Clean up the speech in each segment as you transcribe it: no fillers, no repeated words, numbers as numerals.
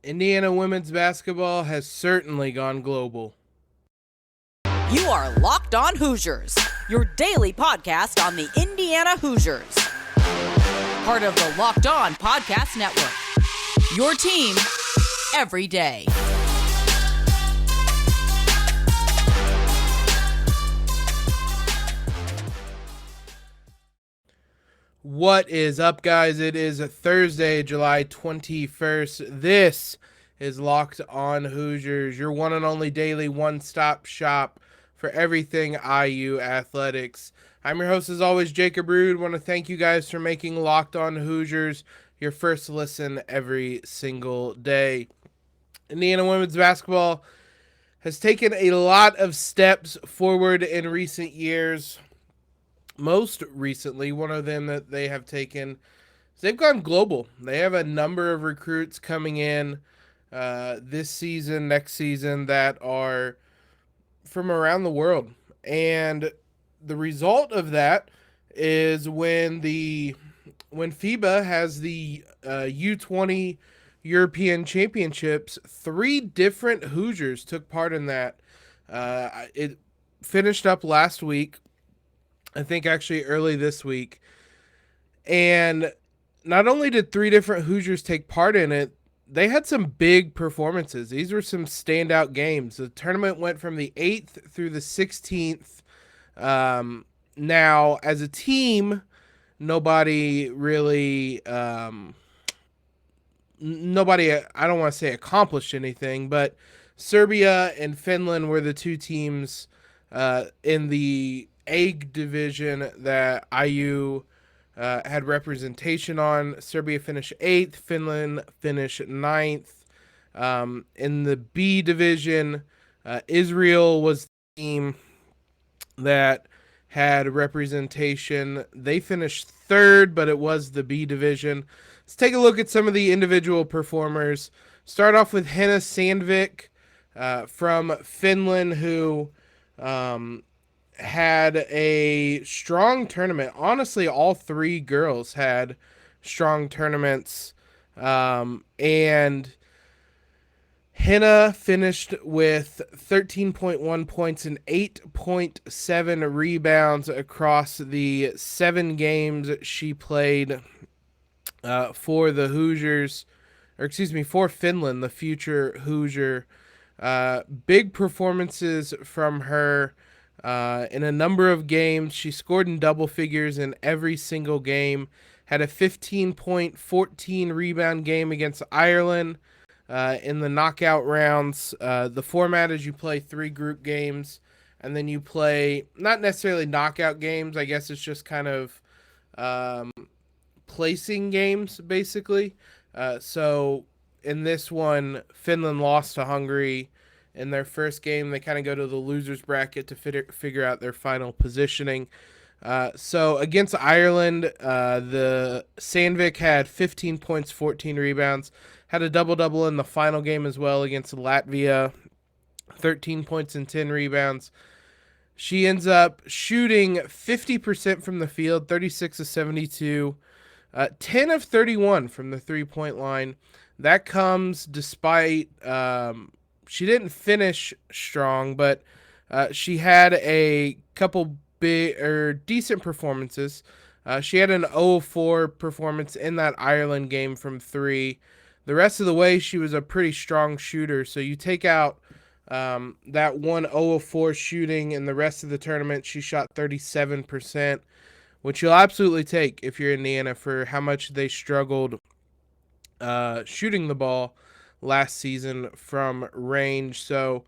Indiana women's basketball has certainly gone global. You are Locked On Hoosiers, your daily podcast on the Indiana Hoosiers. Part of the Locked On Podcast Network, your team every day. What is up, guys? It is Thursday, July 21st. This is Locked On Hoosiers, your one and only daily one-stop shop for everything IU athletics. I'm your host, as always, Jacob Rude. I want to thank you guys for making Locked On Hoosiers your first listen every single day. Indiana women's basketball has taken a lot of steps forward in recent years. Most recently, one of them that they have taken is they've gone global. They have a number of recruits coming in this season, next season, that are from around the world. And the result of that is when FIBA has the U20 European Championships, 3 different Hoosiers took part in that. It finished up last week. I think actually early this week. And not only did 3 different Hoosiers take part in it, they had some big performances. These were some standout games. The tournament went from the 8th through the 16th. Now, as a team, nobody really, I don't want to say accomplished anything, but Serbia and Finland were the 2 teams in the A division that IU had representation on. Serbia finished 8th, Finland finished 9th. In the B division, Isreal was the team that had representation. They finished 3rd, but it was the B division. Let's take a look at some of the individual performers. Start off with Henna Sandvik from Finland, who had a strong tournament. Honestly, all 3 girls had strong tournaments. And Henna finished with 13.1 points and 8.7 rebounds across the 7 games she played for the Hoosiers, for Finland, the future Hoosier. Big performances from her. In a number of games, she scored in double figures in every single game. Had a 15-point, 14-rebound game against Ireland in the knockout rounds. The format is you play 3 group games, and then you play, not necessarily knockout games, I guess it's just kind of placing games, basically. So in this one, Finland lost to Hungary in their first game. They kind of go to the losers bracket to figure out their final positioning. So against Ireland, the Sandvik had 15 points, 14 rebounds, had a double-double in the final game as well against Latvia, 13 points and 10 rebounds. She ends up shooting 50% from the field, 36 of 72, 10 of 31 from the three-point line. That comes despite she didn't finish strong, but she had a couple big or decent performances. She had an 0-4 performance in that Ireland game from 3. The rest of the way, she was a pretty strong shooter. So you take out that one 0-4 shooting, and the rest of the tournament, she shot 37%, which you'll absolutely take if you're Indiana for how much they struggled shooting the ball last season from range. So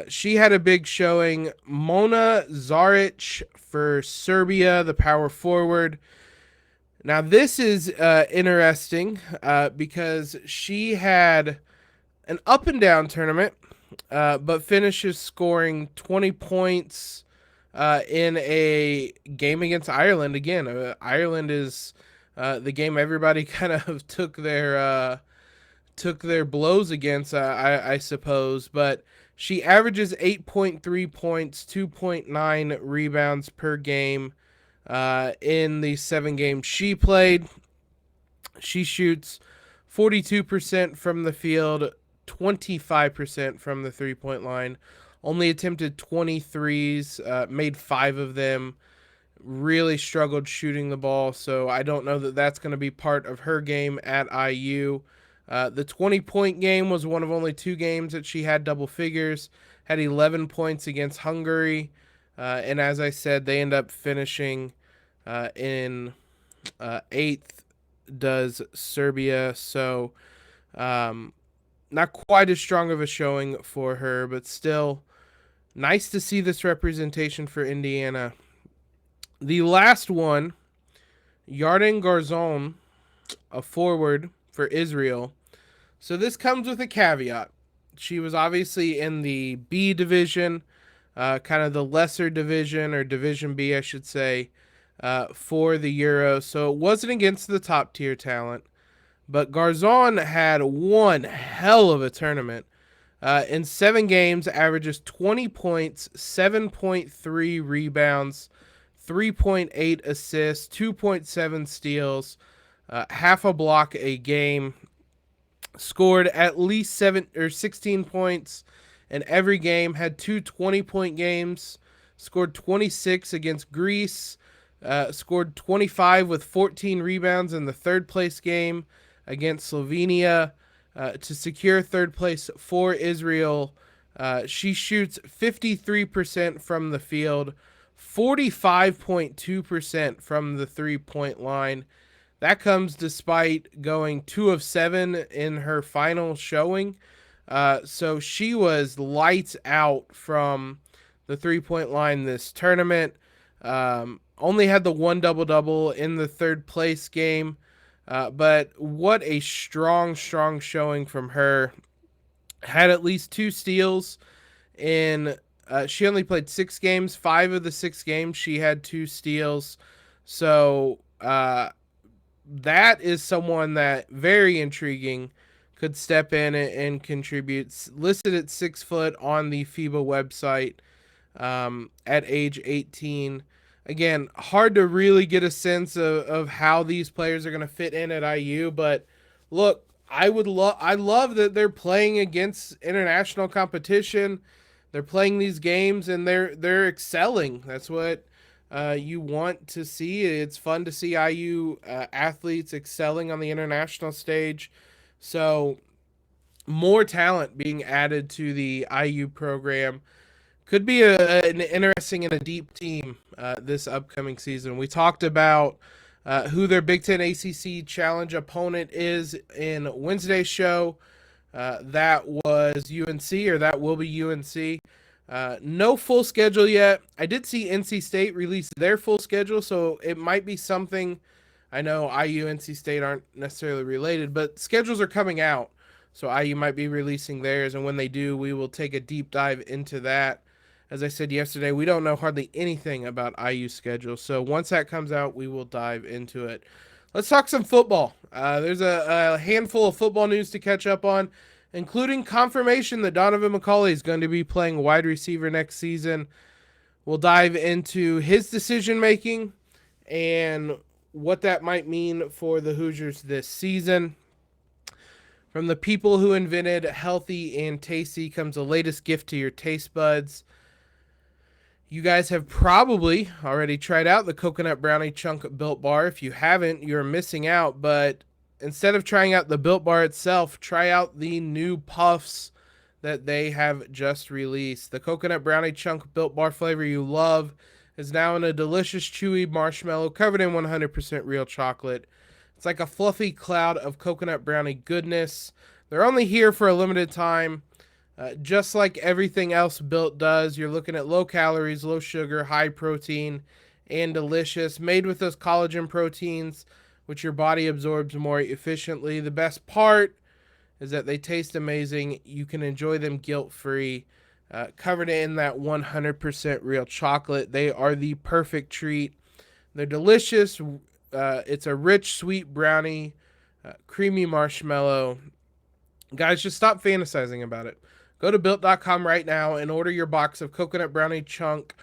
she had a big showing. Mona Zaric for Serbia, the power forward. Now this is interesting because she had an up and down tournament, but finishes scoring 20 points in a game against Ireland. Again, Ireland is the game everybody kind of took their blows against, I suppose. But she averages 8.3 points, 2.9 rebounds per game in the 7 games she played. She shoots 42% from the field, 25% from the three-point line. Only attempted 23s, made 5 of them. Really struggled shooting the ball, so I don't know that that's going to be part of her game at IU. The 20-point game was one of only 2 games that she had double figures, had 11 points against Hungary, and as I said, they end up finishing in 8th, does Serbia, so not quite as strong of a showing for her, but still nice to see this representation for Indiana. The last one, Yarden Garzon, a forward for Isreal. So this comes with a caveat. She was obviously in the B division, kind of the lesser division, or Division B, I should say, for the Euro. So it wasn't against the top tier talent. But Garzon had one hell of a tournament. In 7 games, averages 20 points, 7.3 rebounds, 3.8 assists, 2.7 steals, half a block a game. Scored at least 16 points in every game. Had 2 20-point games. Scored 26 against Greece. Scored 25 with 14 rebounds in the third place game against Slovenia to secure third place for Isreal. She shoots 53% from the field, 45.2% from the three-point line. That comes despite going 2 of 7 in her final showing. So she was lights out from the three-point line this tournament. Only had the 1 double-double in the third place game. But what a strong showing from her. Had at least 2 steals in she only played 6 games. 5 of the 6 games she had 2 steals. So that is someone that very intriguing, could step in and contribute. Listed at 6 foot on the FIBA website at age 18. Again, hard to really get a sense of how these players are going to fit in at IU, but look, I love that they're playing against international competition. They're playing these games and they're excelling. That's what you want to see. It's fun to see IU athletes excelling on the international stage. So more talent being added to the IU program. Could be an interesting and a deep team this upcoming season. We talked about who their Big Ten ACC Challenge opponent is in Wednesday's show. That was UNC, or that will be UNC. No full schedule yet. I did see NC State release their full schedule, so it might be something. I know IU and NC State aren't necessarily related, but schedules are coming out. So IU might be releasing theirs, and when they do, we will take a deep dive into that. As I said yesterday, we don't know hardly anything about IU's schedule, so once that comes out, we will dive into it. Let's talk some football. There's a handful of football news to catch up on, including confirmation that Donaven McCulley is going to be playing wide receiver next season. We'll dive into his decision-making and what that might mean for the Hoosiers this season. From the people who invented healthy and tasty comes the latest gift to your taste buds. You guys have probably already tried out the Coconut Brownie Chunk Built Bar. If you haven't, you're missing out. But instead of trying out the Built Bar itself, try out the new puffs that they have just released. The Coconut Brownie Chunk Built Bar flavor you love is now in a delicious, chewy marshmallow covered in 100% real chocolate. It's like a fluffy cloud of coconut brownie goodness. They're only here for a limited time. Just like everything else Built does, you're looking at low calories, low sugar, high protein, and delicious. Made with those collagen proteins, which your body absorbs more efficiently. The best part is that they taste amazing. You can enjoy them guilt-free. Covered in that 100% real chocolate. They are the perfect treat. They're delicious. It's a rich, sweet brownie, creamy marshmallow. Guys, just stop fantasizing about it. Go to Built.com right now and order your box of Coconut Brownie Chunk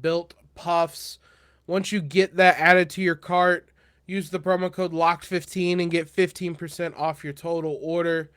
Built Puffs. Once you get that added to your cart, use the promo code LOCKED15 and get 15% off your total order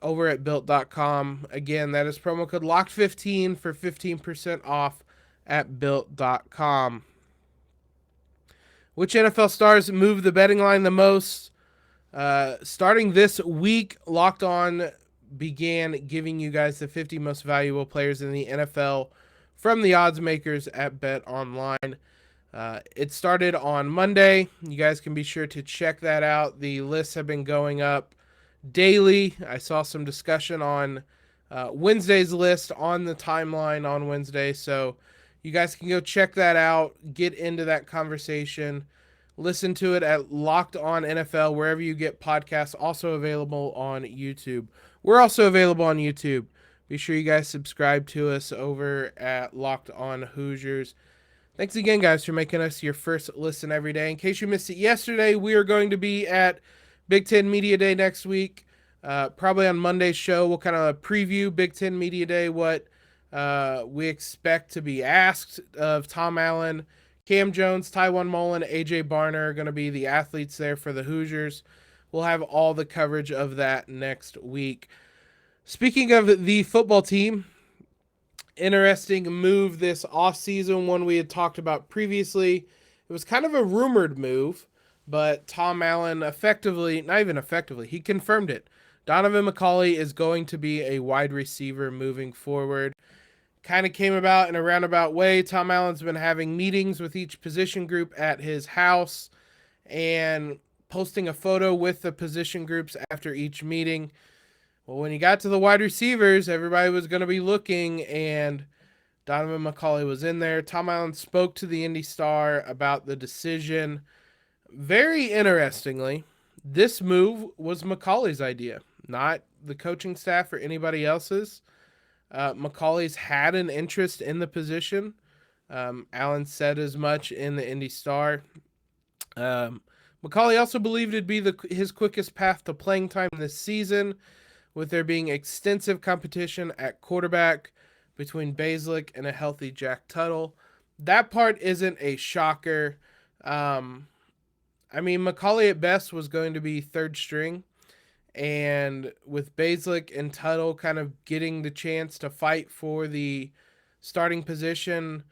over at built.com. Again, that is promo code LOCKED15 for 15% off at built.com. Which NFL stars move the betting line the most? Starting this week, Locked On began giving you guys the 50 most valuable players in the NFL from the odds makers at Bet Online. It started on Monday. You guys can be sure to check that out. The lists have been going up daily. I saw some discussion on Wednesday's list on the timeline on Wednesday, so you guys can go check that out, get into that conversation, listen to it at Locked On NFL, wherever you get podcasts, also available on YouTube. We're also available on YouTube. Be sure you guys subscribe to us over at Locked On Hoosiers. Thanks again, guys, for making us your first listen every day. In case you missed it yesterday, we are going to be at Big Ten Media Day next week. Probably on Monday's show, we'll kind of preview Big Ten Media Day, what we expect to be asked of Tom Allen. Cam Jones, Tywan Mullen, AJ Barner are going to be the athletes there for the Hoosiers. We'll have all the coverage of that next week. Speaking of the football team, interesting move this offseason, one we had talked about previously. It was kind of a rumored move, but Tom Allen he confirmed it. Donaven McCulley is going to be a wide receiver moving forward. Kind of came about in a roundabout way. Tom Allen's been having meetings with each position group at his house and posting a photo with the position groups after each meeting. Well, when he got to the wide receivers, everybody was going to be looking, and Donaven McCulley was in there. Tom Allen spoke to the Indy Star about the decision. Very interestingly, this move was McCulley's idea, not the coaching staff or anybody else's. McCulley's had an interest in the position. Allen said as much in the Indy Star. McCulley also believed it'd be his quickest path to playing time this season, with there being extensive competition at quarterback between Basilic and a healthy Jack Tuttle. That part isn't a shocker. McCulley at best was going to be third string, and with Basilic and Tuttle kind of getting the chance to fight for the starting position,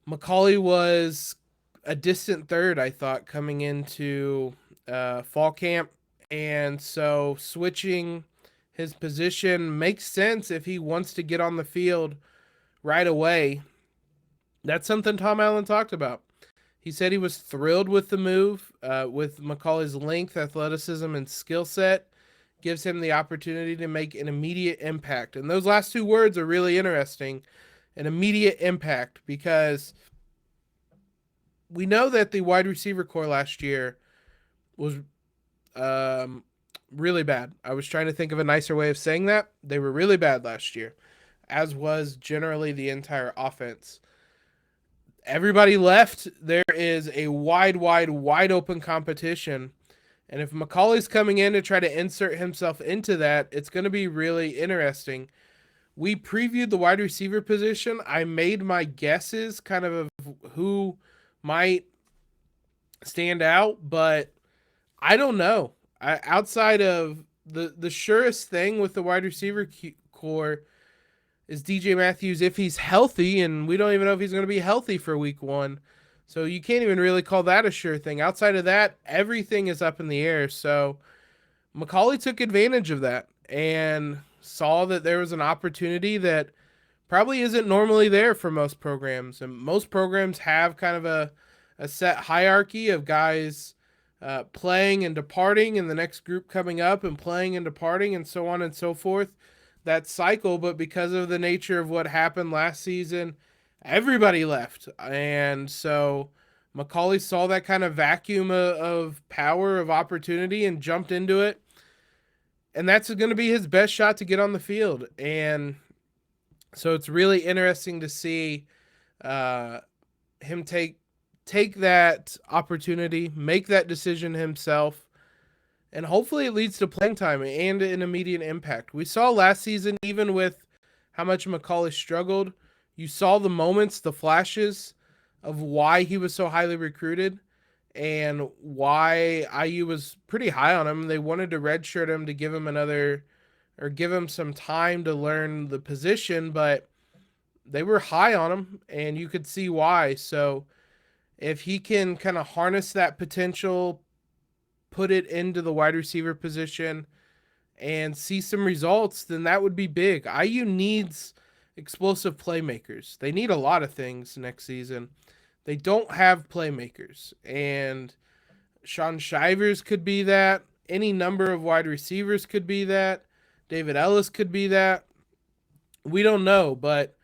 McCulley was a distant third, I thought, coming into fall camp. And so switching his position makes sense if he wants to get on the field right away. That's something Tom Allen talked about. He said he was thrilled with the move, with McCulley's length, athleticism, and skill set. Gives him the opportunity to make an immediate impact. And those last two words are really interesting, an immediate impact, because we know that the wide receiver core last year was really bad. I was trying to think of a nicer way of saying that. They were really bad last year, as was generally the entire offense. Everybody left. There is a wide open competition. And if McCulley's coming in to try to insert himself into that, it's going to be really interesting. We previewed the wide receiver position. I made my guesses kind of who might stand out, but I don't know. Outside of the surest thing with the wide receiver core is DJ Matthews if he's healthy, and we don't even know if he's going to be healthy for week one. So you can't even really call that a sure thing. Outside of that, everything is up in the air. So McCulley took advantage of that and saw that there was an opportunity that probably isn't normally there for most programs. And most programs have kind of a set hierarchy of guys playing and departing, and the next group coming up and playing and departing, and so on and so forth. That cycle, but because of the nature of what happened last season, everybody left. And so McCulley saw that kind of vacuum of power, of opportunity, and jumped into it. And that's going to be his best shot to get on the field. And so it's really interesting to see him take that opportunity, make that decision himself, and hopefully it leads to playing time and an immediate impact. We saw last season, even with how much McCulley struggled, you saw the moments, the flashes of why he was so highly recruited. and why IU was pretty high on him. They wanted to redshirt him to give him give him some time to learn the position, but they were high on him, and you could see why. So if he can kind of harness that potential, put it into the wide receiver position, and see some results, then that would be big. IU needs explosive playmakers. They need a lot of things next season. They don't have playmakers, and Shaun Shivers could be that. Any number of wide receivers could be that. David Ellis could be that. We don't know, but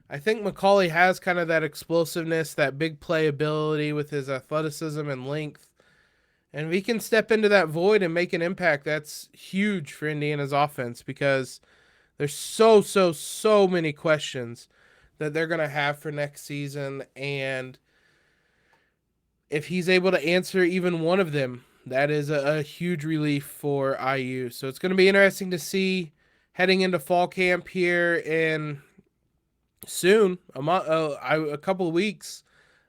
I think McCulley has kind of that explosiveness, that big playability with his athleticism and length. And if he can step into that void and make an impact, that's huge for Indiana's offense, because there's so many questions that they're going to have for next season. And if he's able to answer even one of them, that is a huge relief for IU. So it's going to be interesting to see heading into fall camp here in soon, a couple of weeks,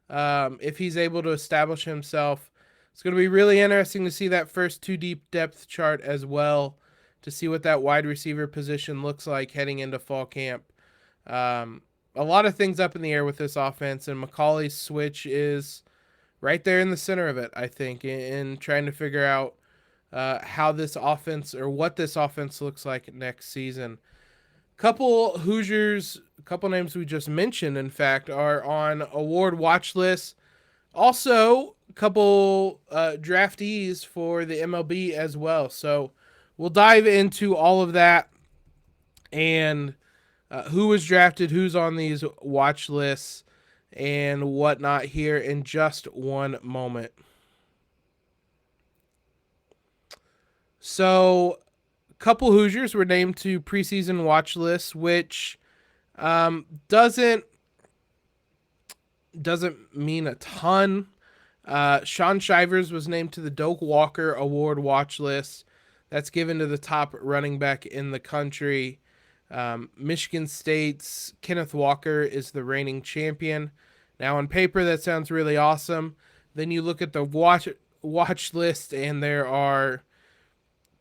if he's able to establish himself. It's going to be really interesting to see that first 2 deep depth chart as well, to see what that wide receiver position looks like heading into fall camp. A lot of things up in the air with this offense, and McCulley's switch is right there in the center of it, I think, in trying to figure out how this offense, or what this offense looks like next season. Couple Hoosiers, a couple names we just mentioned, in fact, are on award watch lists. Also, a couple draftees for the MLB as well. So we'll dive into all of that, and who was drafted, who's on these watch lists, and whatnot here in just one moment. So a couple Hoosiers were named to preseason watch lists, which doesn't mean a ton. Shaun Shivers was named to the Doak Walker Award watch list. That's given to the top running back in the country. Michigan State's Kenneth Walker is the reigning champion. Now, on paper, that sounds really awesome. Then you look at the watch list, and there are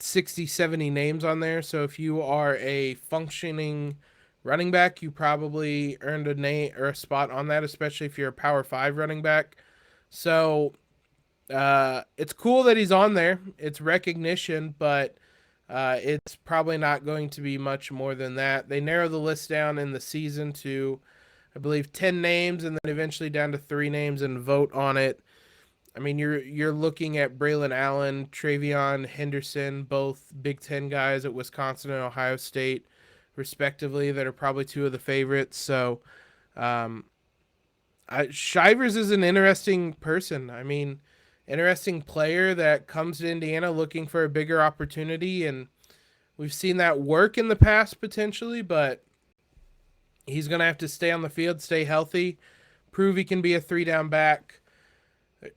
60, 70 names on there. So if you are a functioning running back, you probably earned a name or a spot on that, especially if you're a Power 5 running back. So it's cool that he's on there. It's recognition, but it's probably not going to be much more than that. They narrow the list down in the season to, I believe, 10 names, and then eventually down to 3 names, and vote on it. I mean, you're looking at Braylon Allen, Travion Henderson, both Big Ten guys at Wisconsin and Ohio State, respectively, that are probably 2 of the favorites. So Shivers is an interesting person. I mean, interesting player that comes to Indiana looking for a bigger opportunity, and we've seen that work in the past potentially, but he's going to have to stay on the field, stay healthy, prove he can be a 3-down back.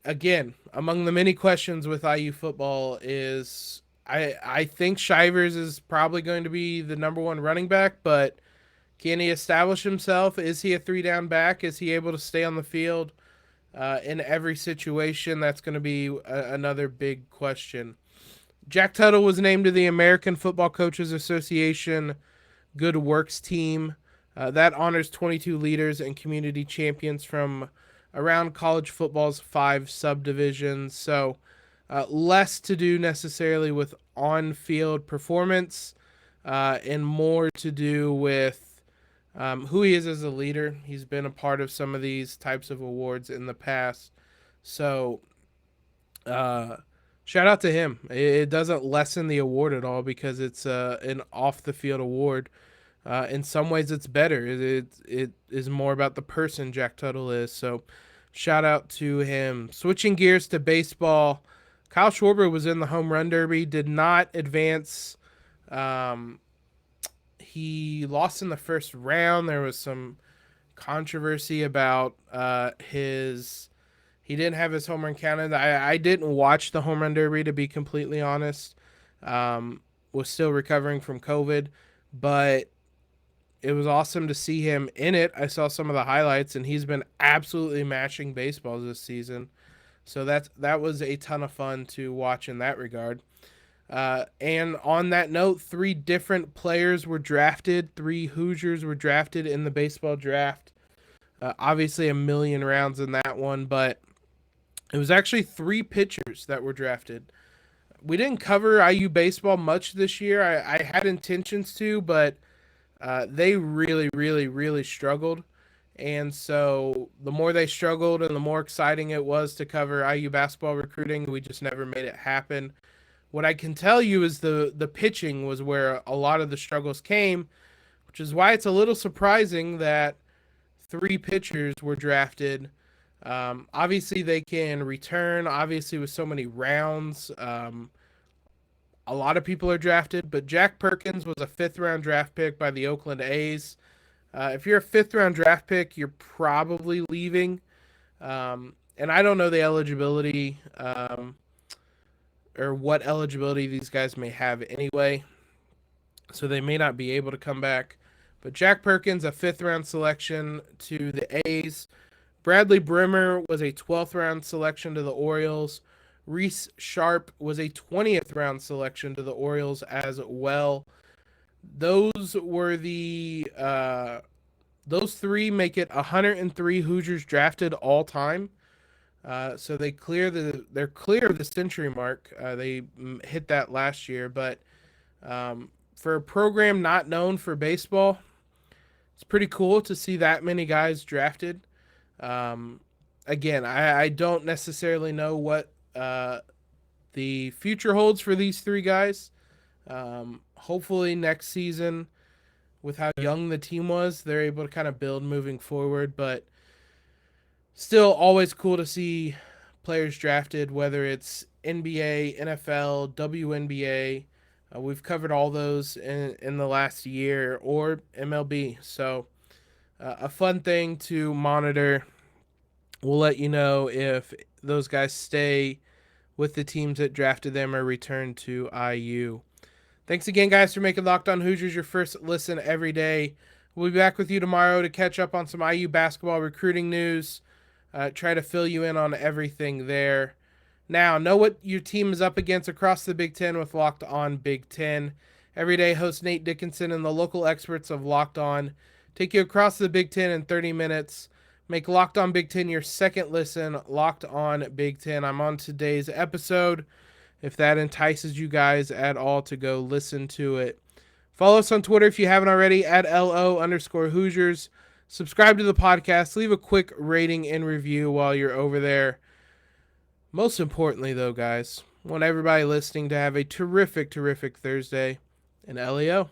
Again, among the many questions with IU football is I think Shivers is probably going to be the number 1 running back, but can he establish himself? Is he a 3-down back? Is he able to stay on the field in every situation? That's going to be another big question. Jack Tuttle was named to the American Football Coaches Association Good Works team. That honors 22 leaders and community champions from around college football's 5 subdivisions. So less to do necessarily with on-field performance and more to do with who he is as a leader. He's been a part of some of these types of awards in the past. So shout out to him. It doesn't lessen the award at all, because it's an off-the-field award. In some ways, it's better. It is more about the person Jack Tuttle is. So shout out to him. Switching gears to baseball, Kyle Schwarber was in the home run derby, did not advance. He lost in the first round. There was some controversy about he didn't have his home run counted. I didn't watch the home run derby, to be completely honest. Was still recovering from COVID, but it was awesome to see him in it. I saw some of the highlights, and he's been absolutely mashing baseballs this season. So that was a ton of fun to watch in that regard. And on that note, 3 different players were drafted. 3 Hoosiers were drafted in the baseball draft. Obviously, a million rounds in that one, but it was actually 3 pitchers that were drafted. We didn't cover IU baseball much this year. I had intentions to, but they really, really, really struggled. And so the more they struggled and the more exciting it was to cover IU basketball recruiting, we just never made it happen. What I can tell you is the pitching was where a lot of the struggles came, which is why it's a little surprising that 3 pitchers were drafted. Obviously, they can return. Obviously, with so many rounds, a lot of people are drafted. But Jack Perkins was a 5th-round draft pick by the Oakland A's. If you're a 5th-round draft pick, you're probably leaving. And I don't know the eligibility or what eligibility these guys may have anyway. So they may not be able to come back. But Jack Perkins, a 5th-round selection to the A's. Bradley Brimmer was a 12th-round selection to the Orioles. Reese Sharp was a 20th-round selection to the Orioles as well. Those were those 3 make it 103 Hoosiers drafted all time. So they're clear of the century mark. They hit that last year, but for a program not known for baseball, it's pretty cool to see that many guys drafted. Again, I don't necessarily know what the future holds for these 3 guys. Hopefully next season, with how young the team was, they're able to kind of build moving forward. But still always cool to see players drafted, whether it's NBA, NFL, WNBA. We've covered all those in the last year, or MLB. So a fun thing to monitor. We'll let you know if those guys stay with the teams that drafted them or return to IU. Thanks again, guys, for making Locked On Hoosiers your first listen every day. We'll be back with you tomorrow to catch up on some IU basketball recruiting news. Try to fill you in on everything there. Now, know what your team is up against across the Big Ten with Locked On Big Ten. Every day, host Nate Dickinson and the local experts of Locked On take you across the Big Ten in 30 minutes. Make Locked On Big Ten your second listen, Locked On Big Ten. I'm on today's episode. If that entices you guys at all to go listen to it. Follow us on Twitter if you haven't already at LO_Hoosiers. Subscribe to the podcast. Leave a quick rating and review while you're over there. Most importantly, though, guys, I want everybody listening to have a terrific, terrific Thursday. And LEO.